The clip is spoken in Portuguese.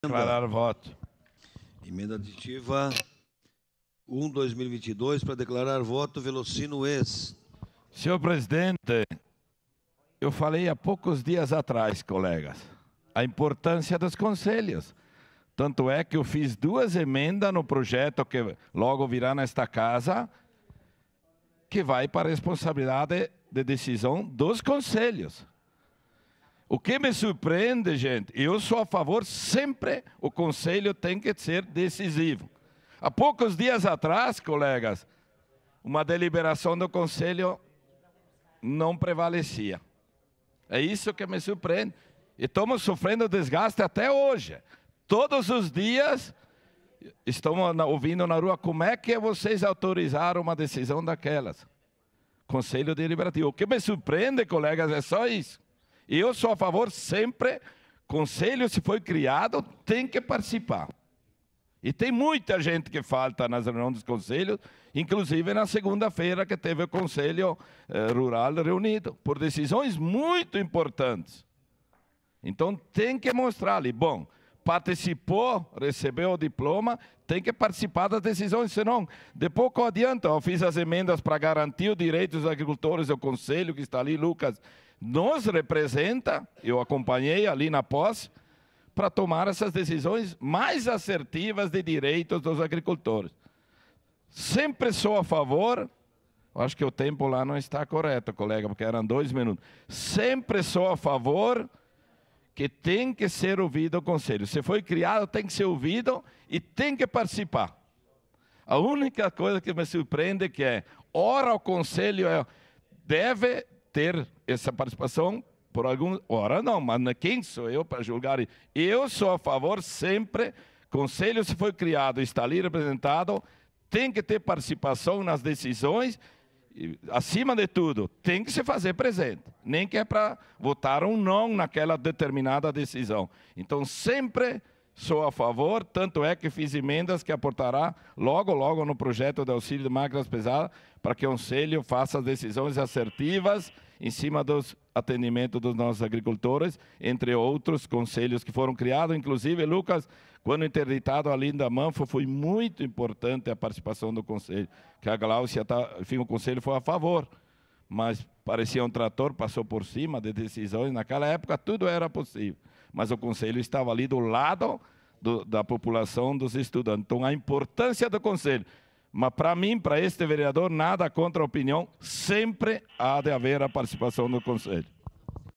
Declarar voto. Emenda aditiva 1/2022 para declarar voto Velocino ex. Senhor presidente, eu falei há poucos dias atrás, colegas, a importância dos conselhos. Tanto é que eu fiz 2 emendas no projeto que logo virá nesta casa, que vai para a responsabilidade de decisão dos conselhos. O que me surpreende, gente, eu sou a favor sempre, o conselho tem que ser decisivo. Há poucos dias atrás, colegas, uma deliberação do conselho não prevalecia. É isso que me surpreende. E estamos sofrendo desgaste até hoje. Todos os dias estamos ouvindo na rua como é que vocês autorizaram uma decisão daquelas. Conselho deliberativo. O que me surpreende, colegas, é só isso. Eu sou a favor sempre, conselho, se foi criado, tem que participar. E tem muita gente que falta nas reuniões dos conselhos, inclusive na segunda-feira que teve o Conselho Rural reunido, por decisões muito importantes. Então tem que mostrar ali, bom, participou, recebeu o diploma, tem que participar das decisões, senão de pouco adianta. Eu fiz as emendas para garantir os direitos dos agricultores, o conselho que está ali, Lucas, nos representa, eu acompanhei ali na posse, para tomar essas decisões mais assertivas de direitos dos agricultores. Sempre sou a favor, acho que o tempo lá não está correto, colega, porque eram 2 minutos. Sempre sou a favor que tem que ser ouvido o conselho. Se foi criado, tem que ser ouvido e tem que participar. A única coisa que me surpreende é que ora o conselho deve ter essa participação por algum... Ora não, mas quem sou eu para julgar? Eu sou a favor sempre, conselho se foi criado, está ali representado, tem que ter participação nas decisões, e, acima de tudo, tem que se fazer presente, nem que é para votar um não naquela determinada decisão. Então, sempre sou a favor, tanto é que fiz emendas que aportará logo no projeto de auxílio de máquinas pesadas, para que o conselho faça as decisões assertivas em cima dos atendimentos dos nossos agricultores, entre outros conselhos que foram criados. Inclusive, Lucas, quando interditado a Linda Manfo, foi muito importante a participação do conselho, que a Gláucia, enfim, o conselho foi a favor, mas parecia um trator, passou por cima de decisões. Naquela época, tudo era possível, mas o conselho estava ali do lado da população, dos estudantes. Então, a importância do conselho. Mas, para mim, para este vereador, nada contra a opinião, sempre há de haver a participação do conselho.